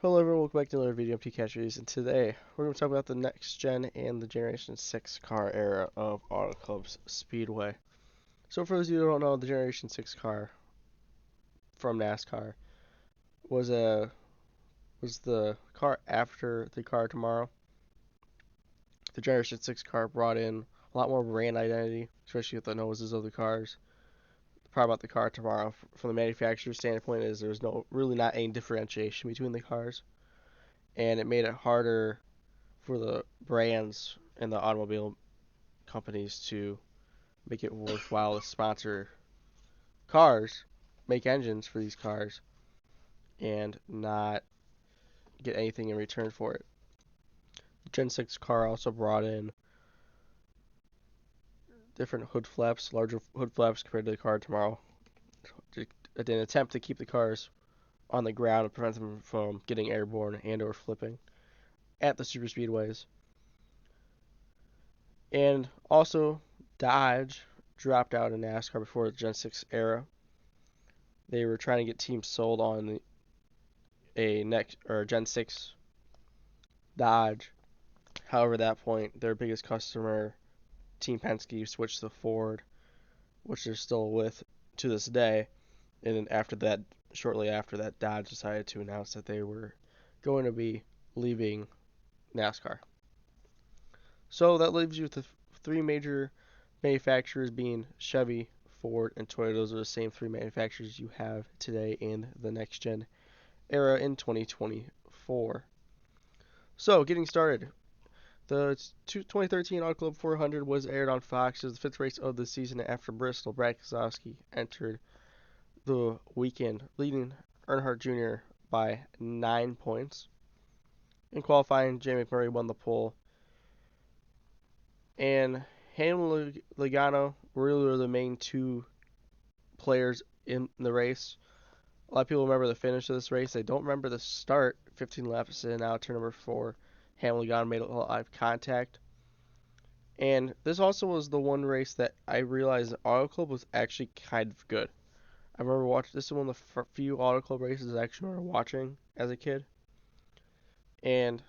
Hello everyone, welcome back to another video of TCatchers, and today we're going to talk about the next gen and the Generation 6 car era of Auto Club's Speedway. So for those of you who don't know, the Generation 6 car from NASCAR was the car after the car tomorrow. The Generation 6 car brought in a lot more brand identity, especially with the noses of the cars. The part about the car tomorrow, from the manufacturer's standpoint, is there's really not any differentiation between the cars, and it made it harder for the brands and the automobile companies to make it worthwhile to sponsor cars, make engines for these cars, and not get anything in return for it. The Gen 6 car also brought in different hood flaps, larger hood flaps compared to the car tomorrow, in an attempt to keep the cars on the ground and prevent them from getting airborne and or flipping at the super speedways. And also, Dodge dropped out in NASCAR before the Gen 6 era. They were trying to get teams sold on a next or Gen 6 Dodge. However, at that point, their biggest customer, Team Penske, switched to Ford, which they're still with to this day. And then after that, shortly after that, Dodge decided to announce that they were going to be leaving NASCAR. So that leaves you with the three major manufacturers being Chevy, Ford, and Toyota. Those are the same three manufacturers you have today in the next gen era in 2024. So, getting started. The 2013 Auto Club 400 was aired on Fox as the fifth race of the season after Bristol. Brad Keselowski entered the weekend, leading Earnhardt Jr. by 9 points. In qualifying, Jay McMurray won the pole. And Hamlin and Logano really were the main two players in the race. A lot of people remember the finish of this race. They don't remember the start. 15 laps in, out turn number 4. Hamlin Logano made a lot of contact. And this also was the one race that I realized Auto Club was actually kind of good. I remember watching this is one of the few Auto Club races I actually remember watching as a kid. And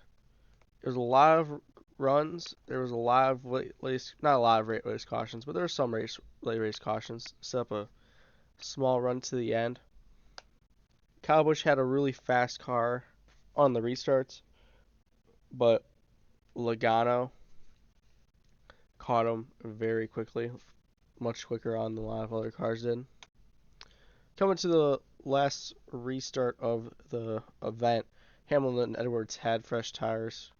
there was a lot of runs. There was a lot of not a lot of late race cautions, but there were some late race cautions. Set up a small run to the end. Kyle Busch had a really fast car on the restarts, but Logano caught him very quickly, much quicker on than a lot of other cars did. Coming to the last restart of the event, Hamilton and Edwards had fresh tires,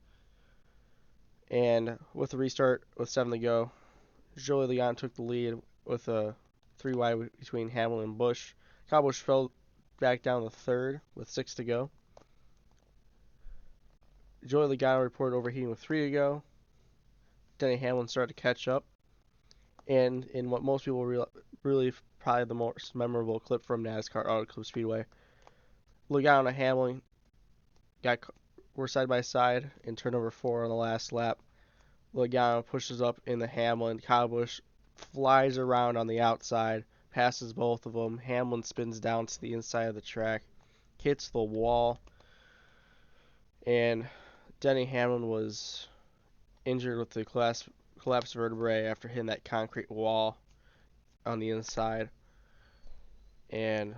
and with the restart with 7 to go, Joey Logano took the lead with a 3 wide between Hamilton and Busch. Kyle Busch fell back down to third with 6 to go. Joey Logano reported overheating with 3 to go. Denny Hamlin started to catch up. And in what most people really probably the most memorable clip from NASCAR Auto Club Speedway, Logano and Hamlin were side by side in turn number 4 on the last lap. Logano pushes up in the Hamlin. Kyle Busch flies around on the outside, passes both of them. Hamlin spins down to the inside of the track, hits the wall, and Denny Hamlin was injured with the collapsed vertebrae after hitting that concrete wall on the inside. And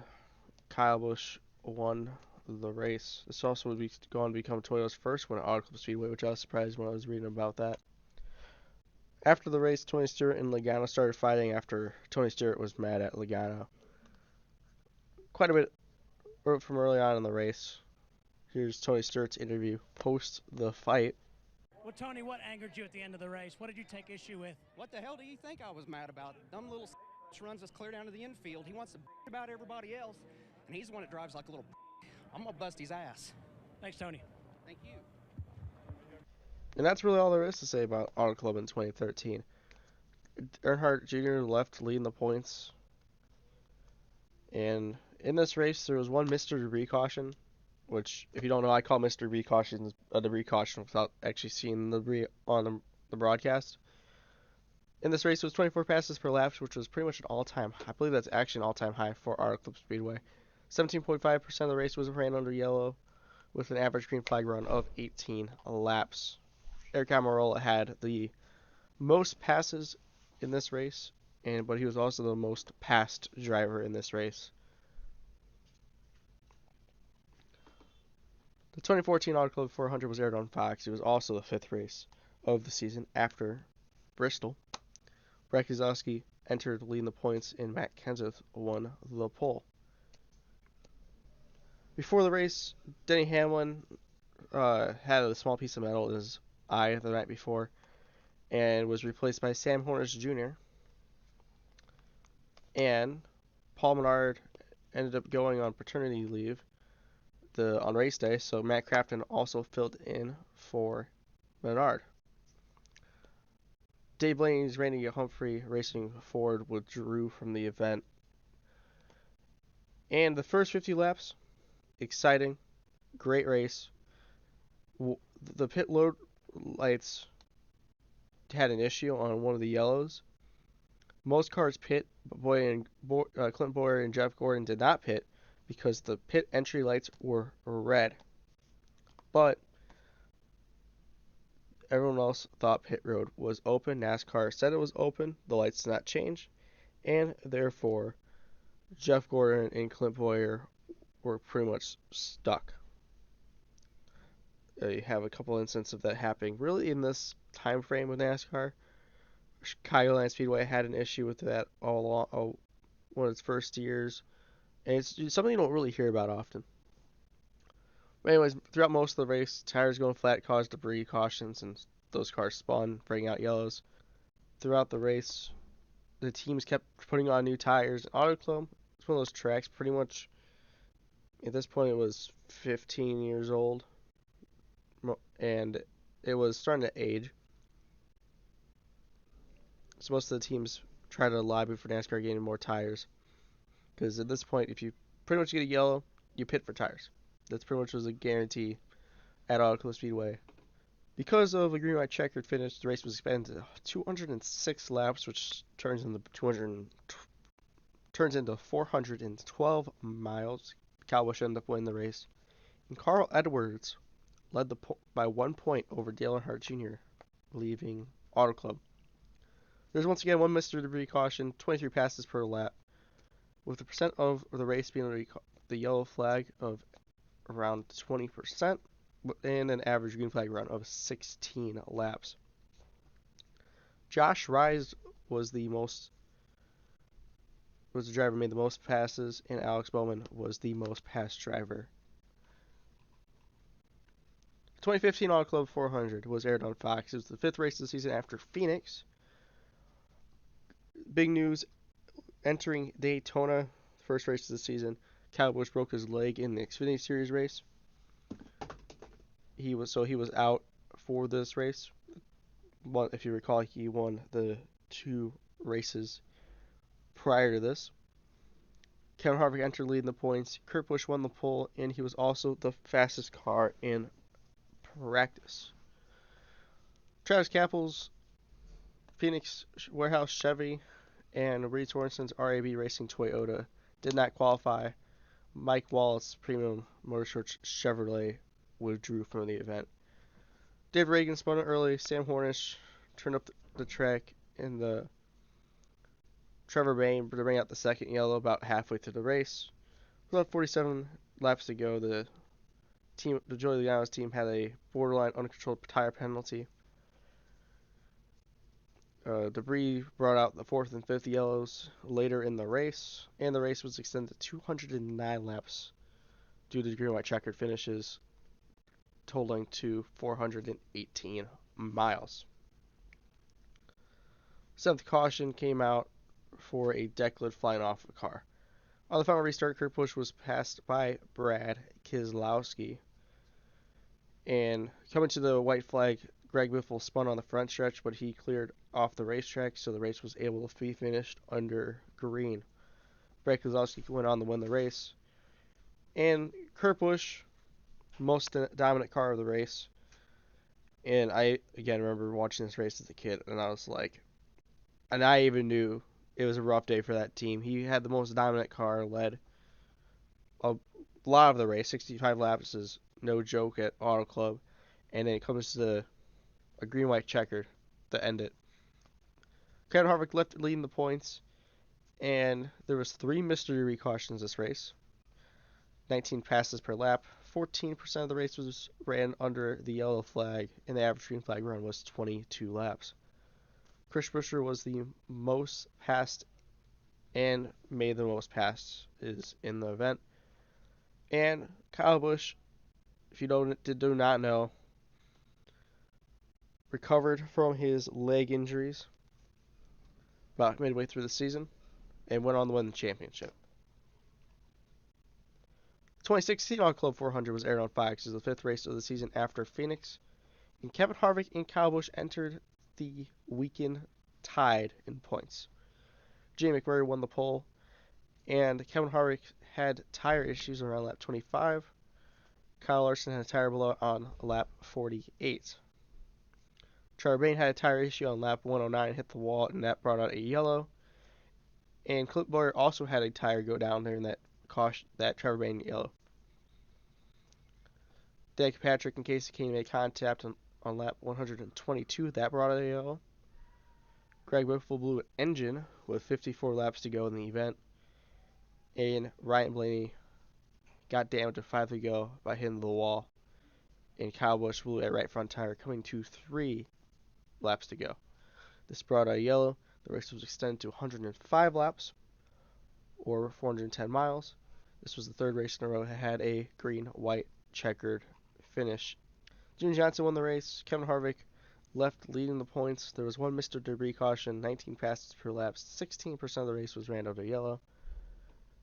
Kyle Busch won the race. This also would be going to become Toyota's first win at Auto Club Speedway, which I was surprised when I was reading about that. After the race, Tony Stewart and Logano started fighting after Tony Stewart was mad at Logano. Quite a bit from early on in the race. Here's Tony Stewart's interview post the fight. Well, Tony, what angered you at the end of the race? What did you take issue with? What the hell do you think I was mad about? Dumb little runs us clear down to the infield. He wants to about everybody else, and he's the one that drives like a little. I'm gonna bust his ass. Thanks, Tony. Thank you. And that's really all there is to say about Auto Club in 2013. Earnhardt Jr. left leading the points. And in this race, there was one Mr. Debris caution, which, if you don't know, I call Mr. Debris caution a debris caution without actually seeing the debris on the broadcast. In this race, it was 24 passes per lap, which was pretty much an all-time high. I believe that's actually an all-time high for Auto Club Speedway. 17.5% of the race was ran under yellow, with an average green flag run of 18 laps. Eric Almirola had the most passes in this race, but he was also the most passed driver in this race. The 2014 Auto Club 400 was aired on Fox. It was also the 5th race of the season after Bristol. Brad Keselowski entered leading the points, and Matt Kenseth won the pole. Before the race, Denny Hamlin had a small piece of metal in his eye the night before and was replaced by Sam Hornish Jr. And Paul Menard ended up going on paternity leave on race day, so Matt Crafton also filled in for Menard. Dave Blaney's Randy Humphrey Racing Ford withdrew from the event. And the first 50 laps, exciting, great race. The pit road lights had an issue on one of the yellows. Most cars pit, but Clint Bowyer and Jeff Gordon did not pit because the pit entry lights were red. But everyone else thought pit road was open. NASCAR said it was open. The lights did not change. And therefore, Jeff Gordon and Clint Bowyer were pretty much stuck. You have a couple instances of that happening really in this time frame with NASCAR. Chicagoland Speedway had an issue with that all along, one of its first years. And it's something you don't really hear about often. But anyways, throughout most of the race, tires going flat caused debris cautions, and those cars spun, bringing out yellows. Throughout the race, the teams kept putting on new tires. Auto Club, it's one of those tracks, pretty much, at this point, it was 15 years old, and it was starting to age. So most of the teams try to lobby for NASCAR getting more tires. Because at this point, if you pretty much get a yellow, you pit for tires. That's pretty much was a guarantee at Auto Club Speedway. Because of a green white checkered finish, the race was expanded to 206 laps, which turns into 412 miles. Kyle Busch ended up winning the race, and Carl Edwards led by 1 point over Dale Earnhardt Jr., leaving Auto Club. There's once again one missed debris caution, 23 passes per lap, with the percent of the race being the yellow flag of around 20%, and an average green flag run of 16 laps. Josh Rise was the driver who made the most passes, and Alex Bowman was the most passed driver. 2015 Auto Club 400 was aired on Fox. It was the 5th race of the season after Phoenix. Big news, entering Daytona, first race of the season, Kyle Busch broke his leg in the Xfinity Series race. He was out for this race. If you recall, he won the 2 races prior to this. Kevin Harvick entered leading the points. Kurt Busch won the pole, and he was also the fastest car in practice. Travis Kappel's Phoenix Warehouse Chevy and Reed Sorensen's RAB Racing Toyota did not qualify. Mike Wallace Premium Motorsports Chevrolet withdrew from the event. Dave Reagan spun it early. Sam Hornish turned up the track, and the Trevor Bayne to bring out the second yellow about halfway through the race. With about 47 laps to go, the Joey Logano's team had a borderline uncontrolled tire penalty. Debris brought out the 4th and 5th yellows later in the race, and the race was extended to 209 laps due to green white checkered finishes, totaling to 418 miles. 7th caution came out for a deck lid flying off the car. On the final restart, Kurt Busch was passed by Brad Keselowski. And coming to the white flag, Greg Biffle spun on the front stretch, but he cleared off the racetrack, so the race was able to be finished under green. Brad Keselowski went on to win the race. And Kurt Busch, most dominant car of the race. And I, again, remember watching this race as a kid, and I was like, and I even knew it was a rough day for that team. He had the most dominant car, led a lot of the race, 65 laps, is no joke at Auto Club, and then it comes to a green-white checker to end it. Kevin Harvick left leading the points, and there was 3 mystery cautions this race. 19 passes per lap. 14% of the race was ran under the yellow flag, and the average green flag run was 22 laps. Chris Buescher was the most passed and made the most passes in the event. And Kyle Busch, if you do not know, recovered from his leg injuries about midway through the season and went on to win the championship. The 2016 Auto Club 400 was aired on Fox as the 5th race of the season after Phoenix, and Kevin Harvick and Kyle Busch entered the weekend tied in points. Jay McMurray won the pole, and Kevin Harvick had tire issues around lap 25. Kyle Larson had a tire blowout on lap 48. Trevor Bayne had a tire issue on lap 109, hit the wall, and that brought out a yellow. And Clint Bowyer also had a tire go down there in that Trevor Bayne yellow. Dan Patrick and Casey Kane made contact on lap 122. That brought out a yellow. Greg Biffle blew an engine with 54 laps to go in the event. And Ryan Blaney got damaged with 5 to go by hitting the wall. And Kyle Busch blew a right front tire coming to 3 laps to go. This brought out a yellow. The race was extended to 105 laps, or 410 miles. This was the 3rd race in a row that had a green-white checkered finish. Jimmy Johnson won the race. Kevin Harvick left leading the points. There was 1 Mr. Debris caution, 19 passes per lap, 16% of the race was ran under yellow,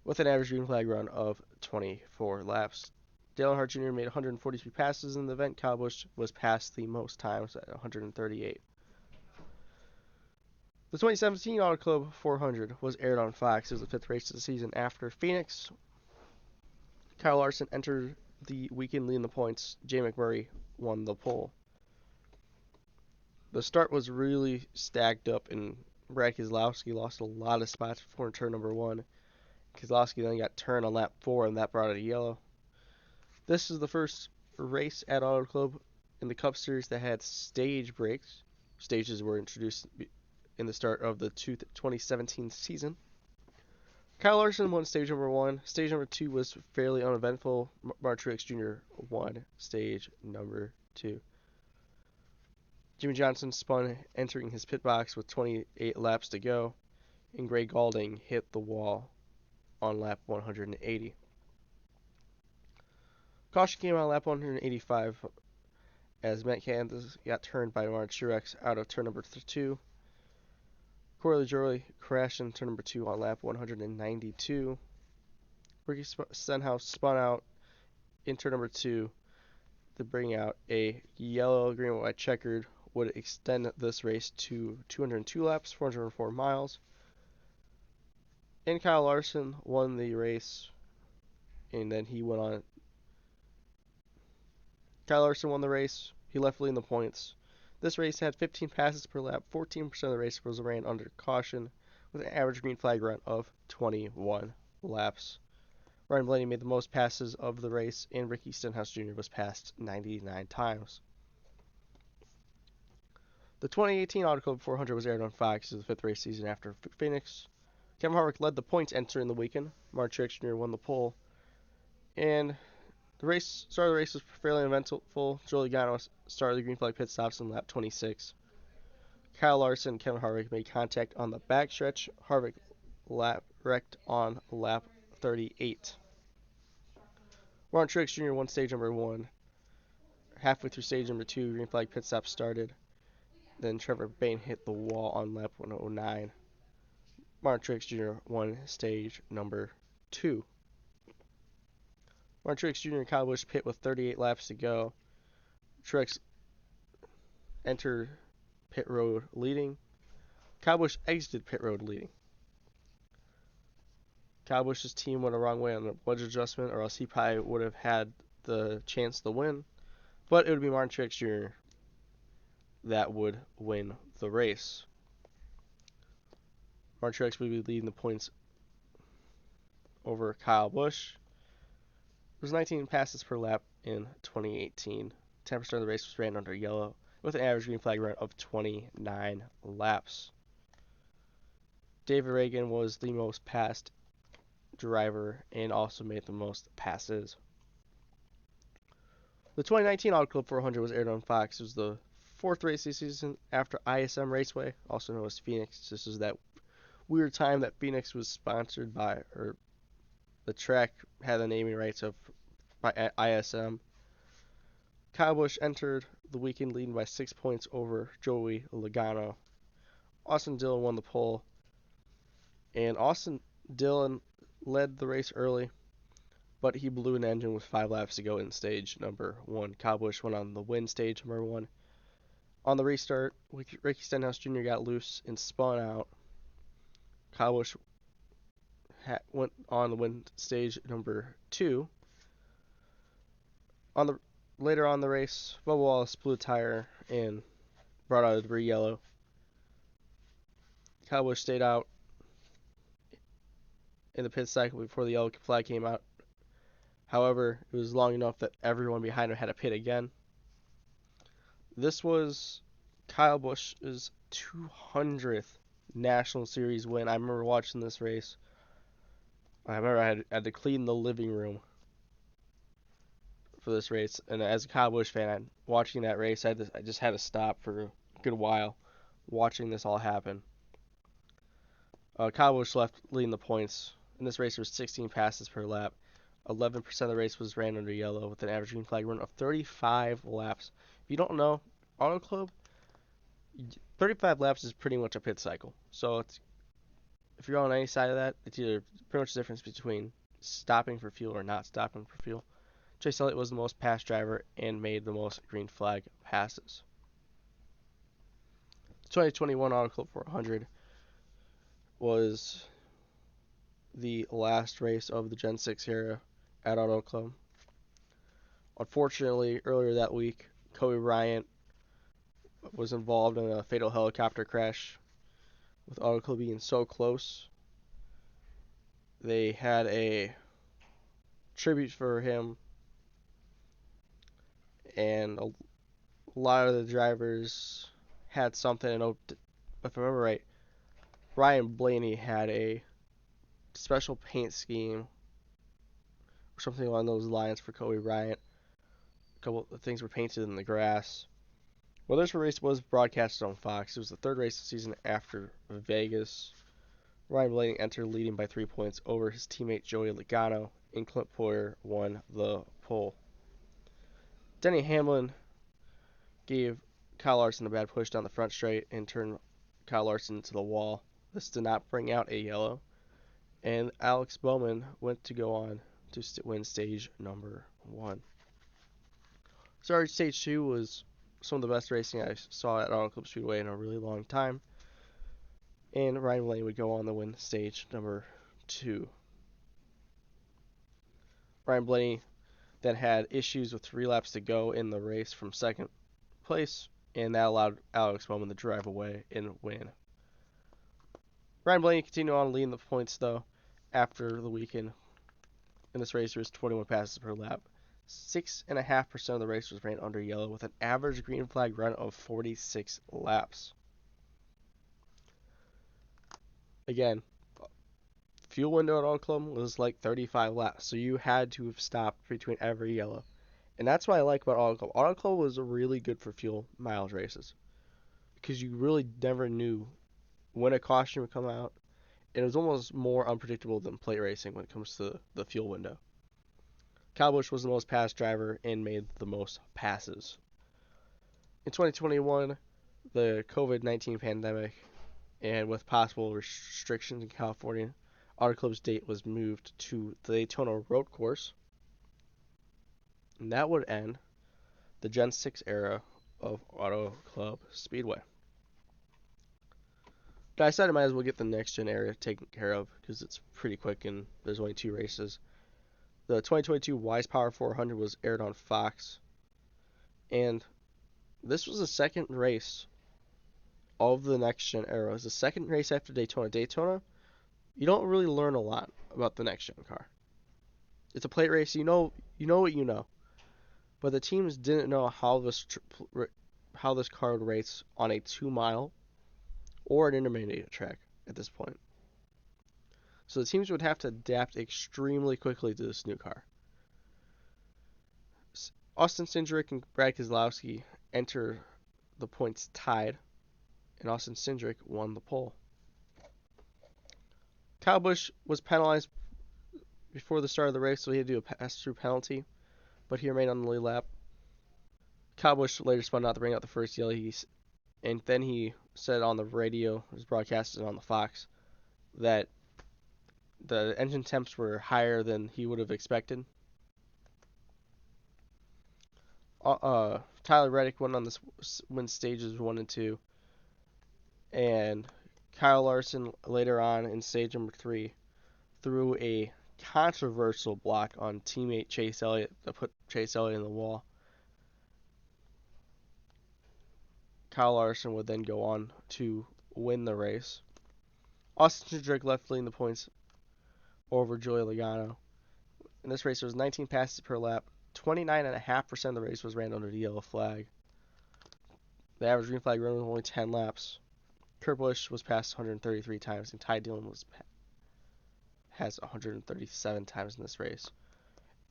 with an average green flag run of 24 laps. Dale Earnhardt Jr. made 143 passes in the event. Kyle Busch was passed the most times at 138. The 2017 Auto Club 400 was aired on Fox. It was the 5th race of the season after Phoenix. Kyle Larson entered the weekend leading the points. Jay McMurray won the pole. The start was really stacked up, and Brad Keselowski lost a lot of spots before turn number 1. Keselowski then got turned on lap 4, and that brought out a yellow. This is the first race at Auto Club in the Cup Series that had stage breaks. Stages were introduced in the start of the 2017 season. Kyle Larson won stage number 1. Stage number 2 was fairly uneventful. Martin Truex Jr. won stage number 2. Jimmy Johnson spun entering his pit box with 28 laps to go, and Gray Gaulding hit the wall on lap 180. Caution came on lap 185 as Matt Kenseth got turned by Martin Truex out of turn number 2. Corey LaJoie crashed in turn number 2 on lap 192. Ricky Stenhouse spun out in turn number 2 to bring out a yellow, green, white checkered, would extend this race to 202 laps, 404 miles. And Kyle Larson won the race, and then he went on. Kyle Larson won the race. He left leading the points. This race had 15 passes per lap. 14% of the race was ran under caution, with an average green flag run of 21 laps. Ryan Blaney made the most passes of the race, and Ricky Stenhouse Jr. was passed 99 times. The 2018 Auto Club 400 was aired on Fox as the 5th race season after Phoenix. Kevin Harvick led the points entering the weekend. Martin Truex Jr. won the pole. And the start of the race was fairly eventful. Joey Logano started the green flag pit stops in lap 26. Kyle Larson and Kevin Harvick made contact on the backstretch. Harvick wrecked on lap 38. Martin Truex Jr. won stage number 1. Halfway through stage number 2, green flag pit stop started. Then Trevor Bayne hit the wall on lap 109. Martin Truex Jr. won stage number 2. Martin Truex Jr. and Kyle Busch pit with 38 laps to go. Truex entered pit road leading. Kyle Busch exited pit road leading. Kyle Busch's team went the wrong way on the wedge adjustment, or else he probably would have had the chance to win. But it would be Martin Truex Jr. that would win the race. Martin Truex would be leading the points over Kyle Busch. There was 19 passes per lap, in 2018. 10% of the race was ran under yellow with an average green flag run of 29 laps. David Reagan was the most passed driver and also made the most passes. The 2019 Auto Club 400 was aired on Fox. It was the fourth race this season after ISM Raceway, also known as Phoenix. This is that weird time that Phoenix was sponsored by, or the track had the naming rights of by ISM. Kyle Busch entered the weekend leading by 6 points over Joey Logano. Austin Dillon won the pole, and Austin Dillon led the race early, but he blew an engine with 5 laps to go in stage number 1. Kyle Busch went on the win stage number 1. On the restart, Ricky Stenhouse Jr. got loose and spun out. Kyle Busch went on the win stage number 2. Later on the race, Bubba Wallace blew a tire and brought out a debris yellow. Kyle Busch stayed out in the pit cycle before the yellow flag came out. However, it was long enough that everyone behind him had to pit again. This was Kyle Busch's 200th National Series win. I remember watching this race. I remember I had to clean the living room for this race, and as a Kyle Busch fan, watching that race, I just had to stop for a good while watching this all happen. Kyle Busch left leading the points. In this race, there was 16 passes per lap. 11% of the race was ran under yellow with an average green flag run of 35 laps. If you don't know, Auto Club, 35 laps is pretty much a pit cycle. So if you're on any side of that, it's either pretty much the difference between stopping for fuel or not stopping for fuel. Chase Elliott was the most passed driver and made the most green flag passes. The 2021 Auto Club 400 was the last race of the Gen 6 era at Auto Club. Unfortunately, earlier that week, Kobe Bryant was involved in a fatal helicopter crash. With Auto Club being so close, they had a tribute for him, and a lot of the drivers had something. And if I remember right, Ryan Blaney had a special paint scheme or something along those lines for Kobe Bryant. A couple of things were painted in the grass. Well, this race was broadcasted on Fox. It was the third race of the season after Vegas. Ryan Blaney entered leading by 3 points over his teammate Joey Logano, and Clint Bowyer won the pole. Denny Hamlin gave Kyle Larson a bad push down the front straight and turned Kyle Larson into the wall. This did not bring out a yellow, and Alex Bowman went to go on to win stage number 1. Sorry, stage 2 was some of the best racing I saw at Auto Club Speedway in a really long time, and Ryan Blaney would go on to win stage number 2. Ryan Blaney then had issues with 3 laps to go in the race from second place, and that allowed Alex Bowman to drive away and win. Ryan Blaney continued on leading the points, though, after the weekend. In this race, there was 21 passes per lap. 6.5% of the race was ran under yellow with an average green flag run of 46 laps. Again, fuel window at Auto Club was like 35 laps, so you had to have stopped between every yellow. And that's what I like about Auto Club. Auto Club was really good for fuel mileage races because you really never knew when a caution would come out, and it was almost more unpredictable than plate racing when it comes to the fuel window. Kyle Busch was the most passed driver and made the most passes. In 2021, the COVID-19 pandemic, and with possible restrictions in California, Auto Club's date was moved to the Daytona Road Course, and that would end the Gen 6 era of Auto Club Speedway. But I decided I might as well get the next gen area taken care of because it's pretty quick and there's only 2 races. The 2022 Wise Power 400 was aired on Fox, and this was the second race of the next gen era. It was the second race after Daytona. Daytona, you don't really learn a lot about the next gen car. It's a plate race. You know what you know. but the teams didn't know how this car would race on a 2 mile or an intermediate track at this point. So the teams would have to adapt extremely quickly to this new car. Austin Cindric and Brad Keselowski enter the points tied, and Austin Cindric won the pole. Kyle Busch was penalized before the start of the race, so he had to do a pass-through penalty, but he remained on the lead lap. Kyle Busch later spun out to bring out the first yellow, and then he said on the radio, it was broadcasted on the Fox, that the engine temps were higher than he would have expected. Tyler Reddick won on this win stages 1 and 2, and Kyle Larson later on in stage number 3 threw a controversial block on teammate Chase Elliott that put Chase Elliott in the wall. Kyle Larson would then go on to win the race. Austin Cindric left leading the points over Joey Logano. In this race, there was 19 passes per lap. 29.5% of the race was ran under the yellow flag. The average green flag run was only 10 laps. Kurt Busch was passed 133 times, and Ty Dillon has 137 times in this race.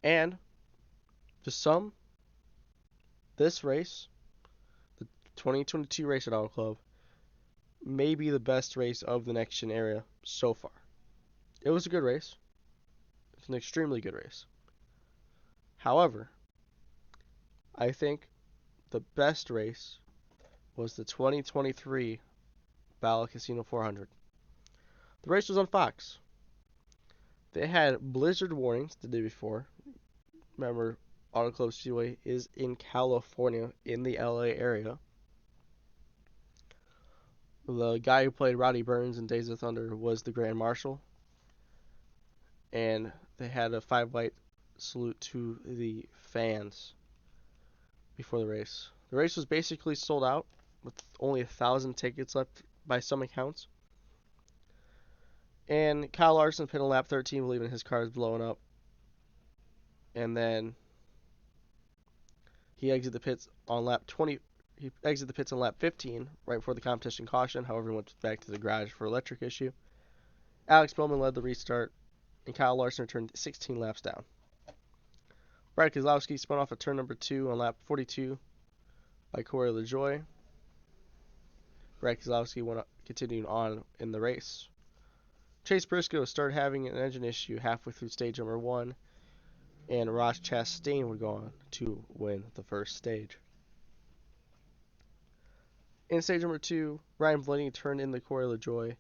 And to some, this race, the 2022 race at Auto Club, may be the best race of the next gen era so far. It was a good race. It's an extremely good race. However, I think the best race was the 2023 Bala Casino 400. The race was on Fox. They had blizzard warnings the day before. Remember, Auto Club Speedway is in California, in the LA area. The guy who played Roddy Burns in Days of Thunder was the Grand Marshal. And they had a 5-light salute to the fans before the race. The race was basically sold out with only 1,000 tickets left by some accounts. And Kyle Larson pit on lap 13, believing his car is blowing up. And then he exited the pits on lap 20. He exited the pits on lap 15, right before the competition caution. However, he went back to the garage for electric issue. Alex Bowman led the restart, and Kyle Larson returned 16 laps down. Brad Keselowski spun off at turn number 2 on lap 42 by Corey LaJoie. Brad Keselowski continuing on in the race. Chase Briscoe started having an engine issue halfway through stage number 1, and Ross Chastain would go on to win the first stage. In stage number 2, Ryan Blaney turned in the Corey LaJoie,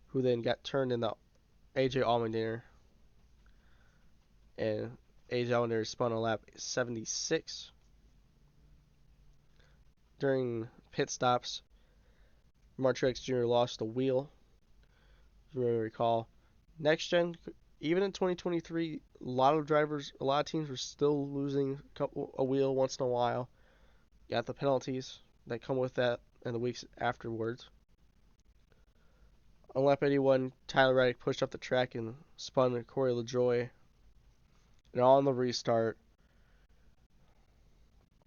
who then got turned in the AJ Allmendinger. And AJ Allmendinger spun on lap 76. During pit stops, Mark Truex Jr. lost the wheel. If you may recall, next gen, even in 2023, a lot of teams were still losing a wheel once in a while. Got the penalties that come with that in the weeks afterwards. On lap 81, Tyler Reddick pushed up the track and spun Corey LaJoie. And on the restart,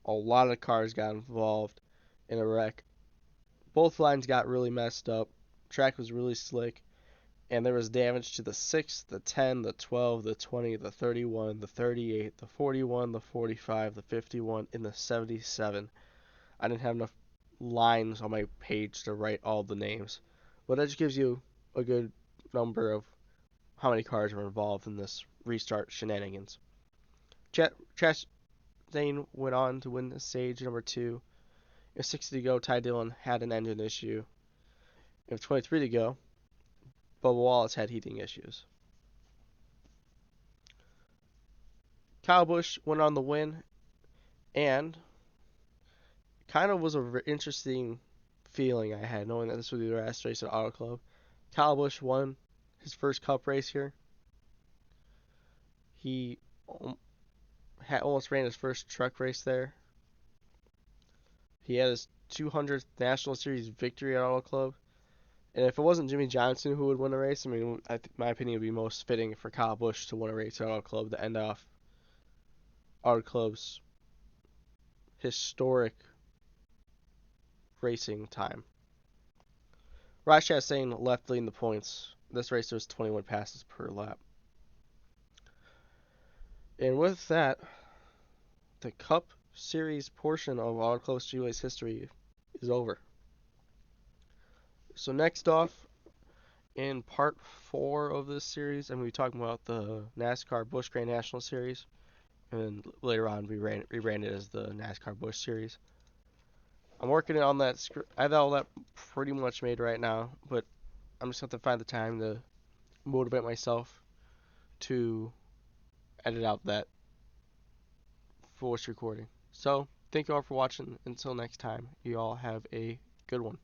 a lot of cars got involved in a wreck. Both lines got really messed up. Track was really slick. And there was damage to the 6, the 10, the 12, the 20, the 31, the 38, the 41, the 45, the 51, and the 77. I didn't have enough lines on my page to write all the names. But that just gives you a good number of how many cars were involved in this restart shenanigans. Chastain went on to win stage number 2. With 60 to go, Ty Dillon had an engine issue. With 23 to go, Bubba Wallace had heating issues. Kyle Busch went on the win, and kind of was an interesting feeling I had knowing that this would be the last race at Auto Club. Kyle Busch won his first Cup race here. He almost ran his first truck race there. He had his 200th National Series victory at Auto Club. And if it wasn't Jimmy Johnson who would win the race, I mean, my opinion would be most fitting for Kyle Busch to win a race at Auto Club to end off Auto Club's historic racing time. Rashad saying left leading the points. This race there was 21 passes per lap. And with that, the Cup Series portion of Auto Club Speedway's history is over. So next off, in part 4 of this series, I'm going to be talking about the NASCAR Busch Grand National Series. And later on, we ran it as the NASCAR Busch Series. I'm working on that script. I have all that pretty much made right now, but I'm just going to find the time to motivate myself to edit out that voice recording. So, thank you all for watching. Until next time, you all have a good one.